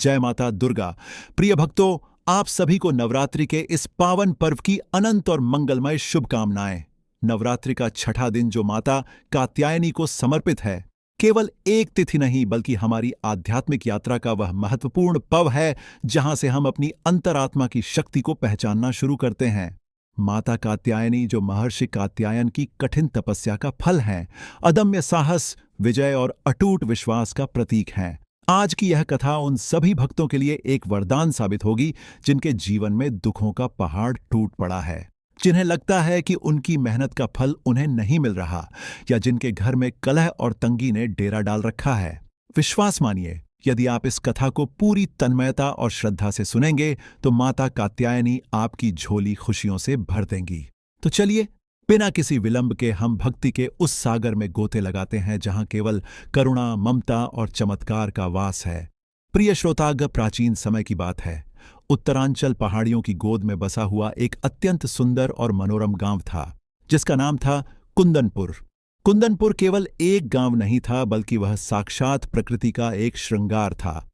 जय माता दुर्गा। प्रिय भक्तों, आप सभी को नवरात्रि के इस पावन पर्व की अनंत और मंगलमय शुभकामनाएं। नवरात्रि का छठा दिन जो माता कात्यायनी को समर्पित है, केवल एक तिथि नहीं बल्कि हमारी आध्यात्मिक यात्रा का वह महत्वपूर्ण पव है जहां से हम अपनी अंतरात्मा की शक्ति को पहचानना शुरू करते हैं। माता कात्यायनी जो महर्षि कात्यायन की कठिन तपस्या का फल है, अदम्य साहस, विजय और अटूट विश्वास का प्रतीक है। आज की यह कथा उन सभी भक्तों के लिए एक वरदान साबित होगी जिनके जीवन में दुखों का पहाड़ टूट पड़ा है, जिन्हें लगता है कि उनकी मेहनत का फल उन्हें नहीं मिल रहा, या जिनके घर में कलह और तंगी ने डेरा डाल रखा है। विश्वास मानिए, यदि आप इस कथा को पूरी तन्मयता और श्रद्धा से सुनेंगे तो माता कात्यायनी आपकी झोली खुशियों से भर देंगी। तो चलिए, बिना किसी विलंब के हम भक्ति के उस सागर में गोते लगाते हैं जहां केवल करुणा, ममता और चमत्कार का वास है। प्रिय श्रोताग, प्राचीन समय की बात है। उत्तरांचल पहाड़ियों की गोद में बसा हुआ एक अत्यंत सुंदर और मनोरम गांव था जिसका नाम था कुंदनपुर। कुंदनपुर केवल एक गांव नहीं था बल्कि वह साक्षात प्रकृति का एक श्रृंगार था।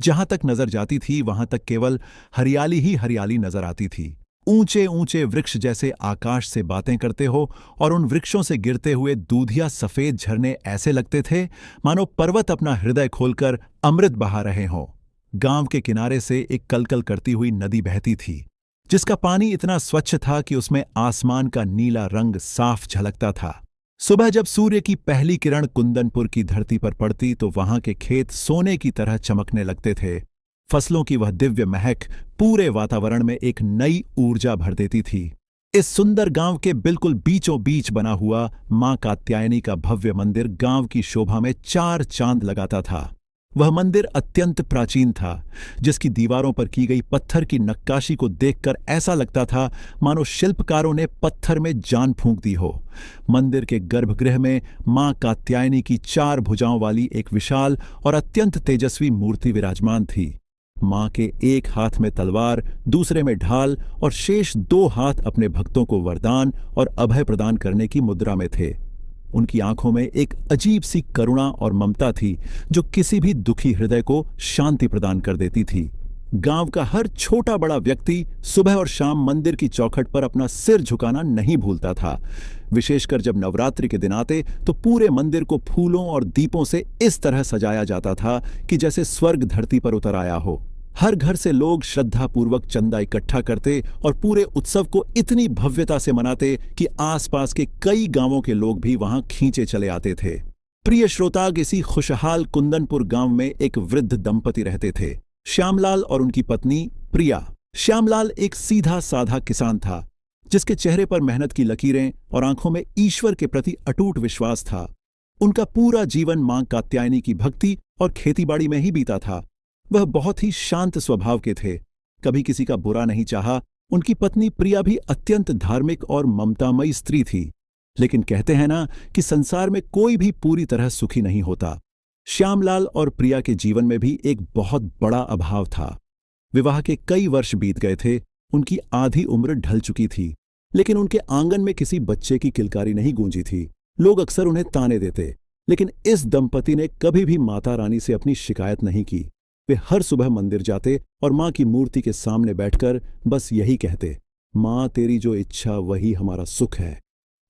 जहां तक नजर जाती थी वहां तक केवल हरियाली ही हरियाली नजर आती थी। ऊंचे ऊंचे वृक्ष जैसे आकाश से बातें करते हो और उन वृक्षों से गिरते हुए दूधिया सफेद झरने ऐसे लगते थे मानो पर्वत अपना हृदय खोलकर अमृत बहा रहे हों। गांव के किनारे से एक कलकल करती हुई नदी बहती थी जिसका पानी इतना स्वच्छ था कि उसमें आसमान का नीला रंग साफ झलकता था। सुबह जब सूर्य की पहली किरण कुंदनपुर की धरती पर पड़ती तो वहां के खेत सोने की तरह चमकने लगते थे। फसलों की वह दिव्य महक पूरे वातावरण में एक नई ऊर्जा भर देती थी। इस सुंदर गांव के बिल्कुल बीचों बीच बना हुआ मां कात्यायनी का भव्य मंदिर गांव की शोभा में चार चांद लगाता था। वह मंदिर अत्यंत प्राचीन था, जिसकी दीवारों पर की गई पत्थर की नक्काशी को देखकर ऐसा लगता था मानो शिल्पकारों ने पत्थर में जान फूंक दी हो। मंदिर के गर्भगृह में मां कात्यायनी की चार भुजाओं वाली एक विशाल और अत्यंत तेजस्वी मूर्ति विराजमान थी। मां के एक हाथ में तलवार, दूसरे में ढाल और शेष दो हाथ अपने भक्तों को वरदान और अभय प्रदान करने की मुद्रा में थे। उनकी आंखों में एक अजीब सी करुणा और ममता थी जो किसी भी दुखी हृदय को शांति प्रदान कर देती थी। गांव का हर छोटा बड़ा व्यक्ति सुबह और शाम मंदिर की चौखट पर अपना सिर झुकाना नहीं भूलता था। विशेषकर जब नवरात्रि के दिन आते तो पूरे मंदिर को फूलों और दीपों से इस तरह सजाया जाता था कि जैसे स्वर्ग धरती पर उतर आया हो। हर घर से लोग श्रद्धापूर्वक चंदा इकट्ठा करते और पूरे उत्सव को इतनी भव्यता से मनाते कि आसपास के कई गांवों के लोग भी वहां खींचे चले आते थे। प्रिय श्रोताग, इसी खुशहाल कुंदनपुर गांव में एक वृद्ध दंपति रहते थे, श्यामलाल और उनकी पत्नी प्रिया। श्यामलाल एक सीधा साधा किसान था जिसके चेहरे पर मेहनत की लकीरें और आंखों में ईश्वर के प्रति अटूट विश्वास था। उनका पूरा जीवन मां कात्यायनी की भक्ति और खेतीबाड़ी में ही बीता था। वह बहुत ही शांत स्वभाव के थे, कभी किसी का बुरा नहीं चाहा। उनकी पत्नी प्रिया भी अत्यंत धार्मिक और ममतामयी स्त्री थी। लेकिन कहते हैं ना कि संसार में कोई भी पूरी तरह सुखी नहीं होता। श्यामलाल और प्रिया के जीवन में भी एक बहुत बड़ा अभाव था। विवाह के कई वर्ष बीत गए थे, उनकी आधी उम्र ढल चुकी थी, लेकिन उनके आंगन में किसी बच्चे की किलकारी नहीं गूंजी थी। लोग अक्सर उन्हें ताने देते, लेकिन इस दंपति ने कभी भी माता रानी से अपनी शिकायत नहीं की। वे हर सुबह मंदिर जाते और मां की मूर्ति के सामने बैठकर बस यही कहते, मां तेरी जो इच्छा वही हमारा सुख है।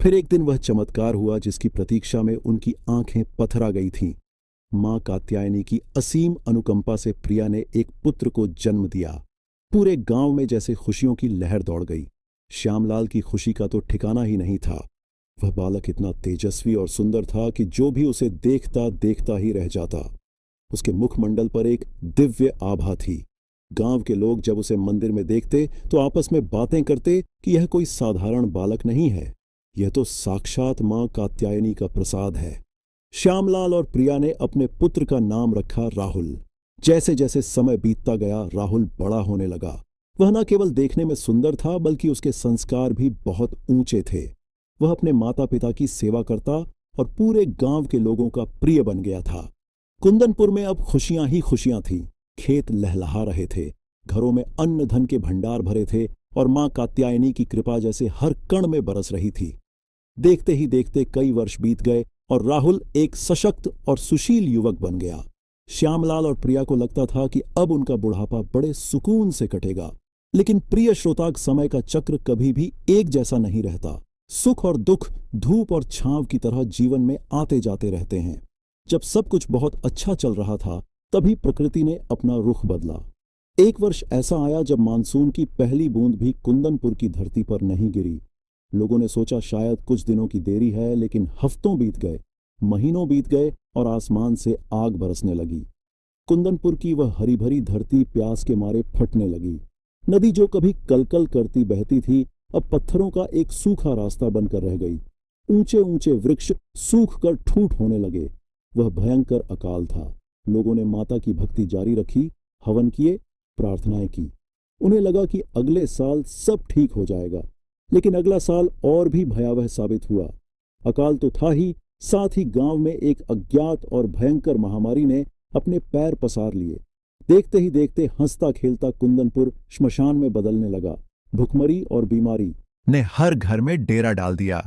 फिर एक दिन वह चमत्कार हुआ जिसकी प्रतीक्षा में उनकी आंखें पथरा गई थीं। मां कात्यायनी की असीम अनुकंपा से प्रिया ने एक पुत्र को जन्म दिया। पूरे गांव में जैसे खुशियों की लहर दौड़ गई। श्यामलाल की खुशी का तो ठिकाना ही नहीं था। वह बालक इतना तेजस्वी और सुंदर था कि जो भी उसे देखता देखता ही रह जाता। उसके मुखमंडल पर एक दिव्य आभा थी। गांव के लोग जब उसे मंदिर में देखते तो आपस में बातें करते कि यह कोई साधारण बालक नहीं है, यह तो साक्षात मां कात्यायनी का प्रसाद है। श्यामलाल और प्रिया ने अपने पुत्र का नाम रखा राहुल। जैसे जैसे समय बीतता गया राहुल बड़ा होने लगा। वह न केवल देखने में सुंदर था बल्कि उसके संस्कार भी बहुत ऊंचे थे। वह अपने माता पिता की सेवा करता और पूरे गांव के लोगों का प्रिय बन गया था। कुंदनपुर में अब खुशियां ही खुशियां थीं। खेत लहलहा रहे थे, घरों में अन्न धन के भंडार भरे थे और मां कात्यायनी की कृपा जैसे हर कण में बरस रही थी। देखते ही देखते कई वर्ष बीत गए और राहुल एक सशक्त और सुशील युवक बन गया। श्यामलाल और प्रिया को लगता था कि अब उनका बुढ़ापा बड़े सुकून से कटेगा। लेकिन प्रिय श्रोताग, समय का चक्र कभी भी एक जैसा नहीं रहता। सुख और दुख धूप और छांव की तरह जीवन में आते जाते रहते हैं। जब सब कुछ बहुत अच्छा चल रहा था, तभी प्रकृति ने अपना रुख बदला। एक वर्ष ऐसा आया जब मानसून की पहली बूंद भी कुंदनपुर की धरती पर नहीं गिरी। लोगों ने सोचा शायद कुछ दिनों की देरी है, लेकिन हफ्तों बीत गए, महीनों बीत गए और आसमान से आग बरसने लगी। कुंदनपुर की वह हरी भरी धरती प्यास के मारे फटने लगी। नदी जो कभी कलकल करती बहती थी, अब पत्थरों का एक सूखा रास्ता बनकर रह गई। ऊंचे ऊंचे वृक्ष सूख कर ठूंठ होने लगे। वह भयंकर अकाल था। लोगों ने माता की भक्ति जारी रखी, हवन किए, प्रार्थनाएं की। उन्हें लगा कि अगले साल सब ठीक हो जाएगा, लेकिन अगला साल और भी भयावह साबित हुआ। अकाल तो था ही, साथ ही गांव में एक अज्ञात और भयंकर महामारी ने अपने पैर पसार लिए। देखते ही देखते हंसता खेलता कुंदनपुर श्मशान में बदलने लगा। भुखमरी और बीमारी ने हर घर में डेरा डाल दिया।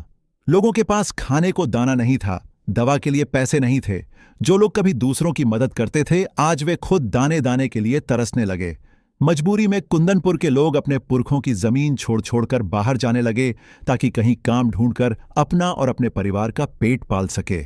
लोगों के पास खाने को दाना नहीं था, दवा के लिए पैसे नहीं थे। जो लोग कभी दूसरों की मदद करते थे, आज वे खुद दाने दाने के लिए तरसने लगे। मजबूरी में कुंदनपुर के लोग अपने पुरखों की जमीन छोड़ छोड़कर बाहर जाने लगे, ताकि कहीं काम ढूंढकर अपना और अपने परिवार का पेट पाल सके।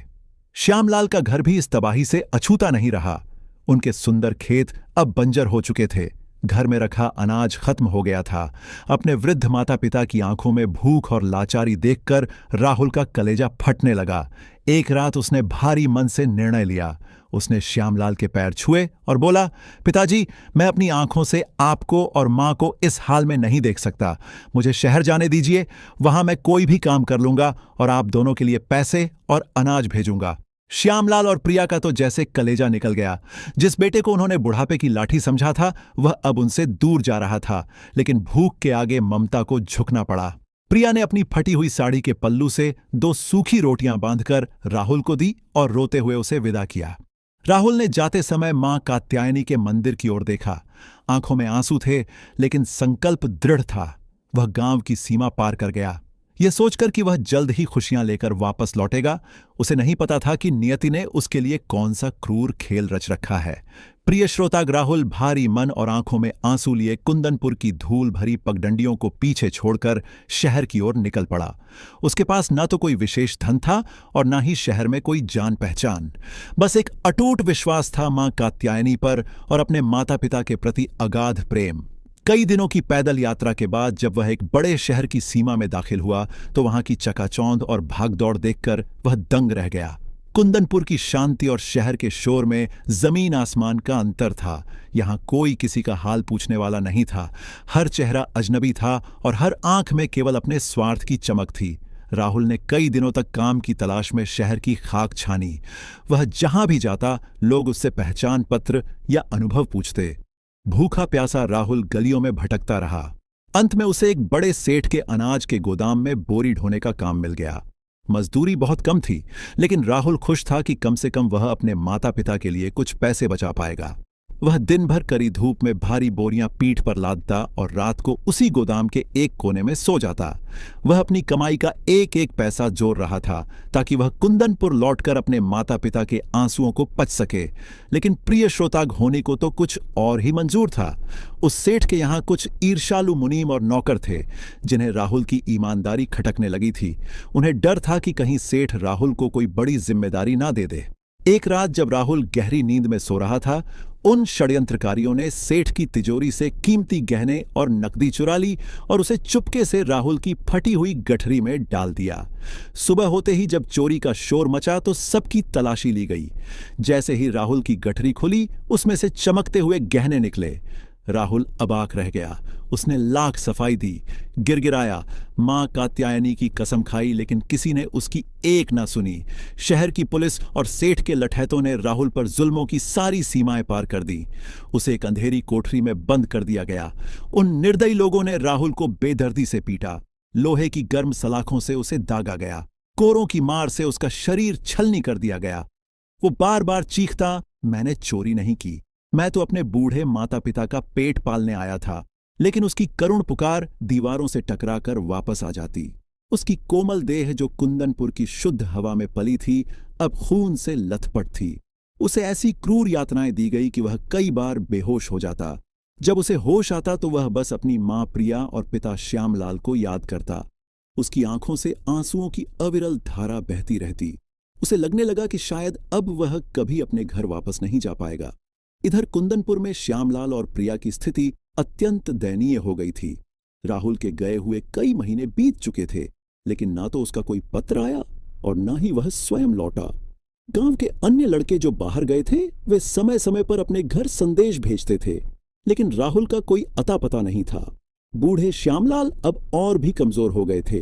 श्यामलाल का घर भी इस तबाही से अछूता नहीं रहा। उनके सुंदर खेत अब बंजर हो चुके थे। घर में रखा अनाज खत्म हो गया था। अपने वृद्ध माता पिता की आंखों में भूख और लाचारी देखकर राहुल का कलेजा फटने लगा। एक रात उसने भारी मन से निर्णय लिया। उसने श्यामलाल के पैर छुए और बोला, पिताजी, मैं अपनी आंखों से आपको और मां को इस हाल में नहीं देख सकता। मुझे शहर जाने दीजिए, वहां मैं कोई भी काम कर लूंगा और आप दोनों के लिए पैसे और अनाज भेजूंगा। श्यामलाल और प्रिया का तो जैसे कलेजा निकल गया। जिस बेटे को उन्होंने बुढ़ापे की लाठी समझा था, वह अब उनसे दूर जा रहा था। लेकिन भूख के आगे ममता को झुकना पड़ा। प्रिया ने अपनी फटी हुई साड़ी के पल्लू से 2 सूखी रोटियां बांधकर राहुल को दी और रोते हुए उसे विदा किया। राहुल ने जाते समय मां कात्यायनी के मंदिर की ओर देखा। आंखों में आंसू थे, लेकिन संकल्प दृढ़ था। वह गांव की सीमा पार कर गया, यह सोचकर कि वह जल्द ही खुशियां लेकर वापस लौटेगा। उसे नहीं पता था कि नियति ने उसके लिए कौन सा क्रूर खेल रच रखा है। प्रिय श्रोता, राहुल भारी मन और आंखों में आंसू लिए कुंदनपुर की धूल भरी पगडंडियों को पीछे छोड़कर शहर की ओर निकल पड़ा। उसके पास न तो कोई विशेष धन था और न ही शहर में कोई जान पहचान। बस एक अटूट विश्वास था मां कात्यायनी पर और अपने माता पिता के प्रति अगाध प्रेम। कई दिनों की पैदल यात्रा के बाद जब वह एक बड़े शहर की सीमा में दाखिल हुआ, तो वहां की चकाचौंध और भागदौड़ देखकर वह दंग रह गया। कुंदनपुर की शांति और शहर के शोर में जमीन आसमान का अंतर था। यहां कोई किसी का हाल पूछने वाला नहीं था। हर चेहरा अजनबी था और हर आंख में केवल अपने स्वार्थ की चमक थी। राहुल ने कई दिनों तक काम की तलाश में शहर की खाक छानी। वह जहां भी जाता, लोग उससे पहचान पत्र या अनुभव पूछते। भूखा प्यासा राहुल गलियों में भटकता रहा। अंत में उसे एक बड़े सेठ के अनाज के गोदाम में बोरी ढोने का काम मिल गया। मजदूरी बहुत कम थी, लेकिन राहुल खुश था कि कम से कम वह अपने माता पिता के लिए कुछ पैसे बचा पाएगा। वह दिन भर कड़ी धूप में भारी बोरियां पीठ पर लादता और रात को उसी गोदाम के एक कोने में सो जाता। वह अपनी कमाई का एक एक पैसा जोड़ रहा था, ताकि वह कुंदनपुर लौटकर अपने माता पिता के आंसुओं को पच सके। लेकिन प्रिय श्रोता, होने को तो कुछ और ही मंजूर था। उस सेठ के यहां कुछ ईर्ष्यालु मुनीम और नौकर थे, जिन्हें राहुल की ईमानदारी खटकने लगी थी। उन्हें डर था कि कहीं सेठ राहुल को कोई बड़ी जिम्मेदारी ना दे दे। एक रात जब राहुल गहरी नींद में सो रहा था, उन षड्यंत्रकारियों ने सेठ की तिजोरी से कीमती गहने और नकदी चुरा ली और उसे चुपके से राहुल की फटी हुई गठरी में डाल दिया। सुबह होते ही जब चोरी का शोर मचा तो सबकी तलाशी ली गई। जैसे ही राहुल की गठरी खुली, उसमें से चमकते हुए गहने निकले। राहुल अबाक रह गया। उसने लाख सफाई दी, गिड़गिड़ाया, मां कात्यायनी की कसम खाई, लेकिन किसी ने उसकी एक ना सुनी। शहर की पुलिस और सेठ के लठैतों ने राहुल पर जुल्मों की सारी सीमाएं पार कर दी। उसे एक अंधेरी कोठरी में बंद कर दिया गया। उन निर्दयी लोगों ने राहुल को बेदर्दी से पीटा। लोहे की गर्म सलाखों से उसे दागा गया। कोरों की मार से उसका शरीर छलनी कर दिया गया। वो बार बार चीखता, मैंने चोरी नहीं की, मैं तो अपने बूढ़े माता पिता का पेट पालने आया था। लेकिन उसकी करुण पुकार दीवारों से टकराकर वापस आ जाती। उसकी कोमल देह, जो कुंदनपुर की शुद्ध हवा में पली थी, अब खून से लथपथ थी। उसे ऐसी क्रूर यातनाएं दी गई कि वह कई बार बेहोश हो जाता। जब उसे होश आता तो वह बस अपनी मां प्रिया और पिता श्यामलाल को याद करता। उसकी आंखों से आंसुओं की अविरल धारा बहती रहती। उसे लगने लगा कि शायद अब वह कभी अपने घर वापस नहीं जा पाएगा। इधर कुंदनपुर में श्यामलाल और प्रिया की स्थिति अत्यंत दयनीय हो गई थी। राहुल के गए हुए कई महीने बीत चुके थे, लेकिन ना तो उसका कोई पत्र आया और ना ही वह स्वयं लौटा। गांव के अन्य लड़के जो बाहर गए थे वे समय समय पर अपने घर संदेश भेजते थे, लेकिन राहुल का कोई अता पता नहीं था। बूढ़े श्यामलाल अब और भी कमजोर हो गए थे।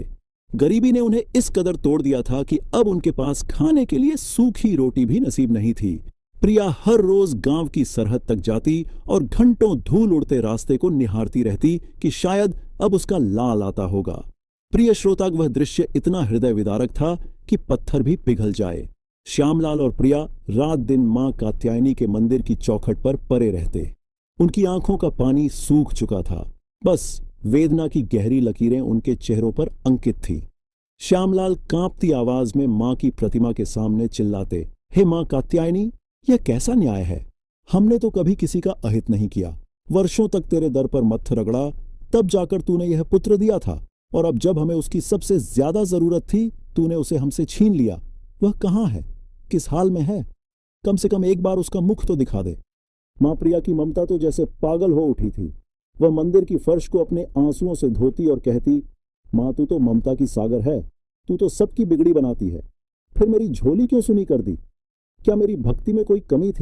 गरीबी ने उन्हें इस कदर तोड़ दिया था कि अब उनके पास खाने के लिए सूखी रोटी भी नसीब नहीं थी। प्रिया हर रोज गांव की सरहद तक जाती और घंटों धूल उड़ते रास्ते को निहारती रहती कि शायद अब उसका लाल आता होगा। प्रिय श्रोता, वह दृश्य इतना हृदय विदारक था कि पत्थर भी पिघल जाए। श्यामलाल और प्रिया रात दिन मां कात्यायनी के मंदिर की चौखट पर पड़े रहते। उनकी आंखों का पानी सूख चुका था, बस वेदना की गहरी लकीरें उनके चेहरों पर अंकित थी। श्यामलाल कांपती आवाज में मां की प्रतिमा के सामने चिल्लाते, हे मां कात्यायनी, यह कैसा न्याय है? हमने तो कभी किसी का अहित नहीं किया। वर्षों तक तेरे दर पर मत्थ रगड़ा, तब जाकर तूने यह पुत्र दिया था, और अब जब हमें उसकी सबसे ज्यादा जरूरत थी तूने उसे हमसे छीन लिया। वह कहाँ है? किस हाल में है? कम से कम एक बार उसका मुख तो दिखा दे। मां प्रिया की ममता तो जैसे पागल हो उठी थी। वह मंदिर की फर्श को अपने आंसुओं से धोती और कहती, मां तू तो ममता की सागर है, तू तो सबकी बिगड़ी बनाती है। फिर मेरी झोली क्यों सुनी कर दी? क्या मेरी भक्ति में कोई कमी थी?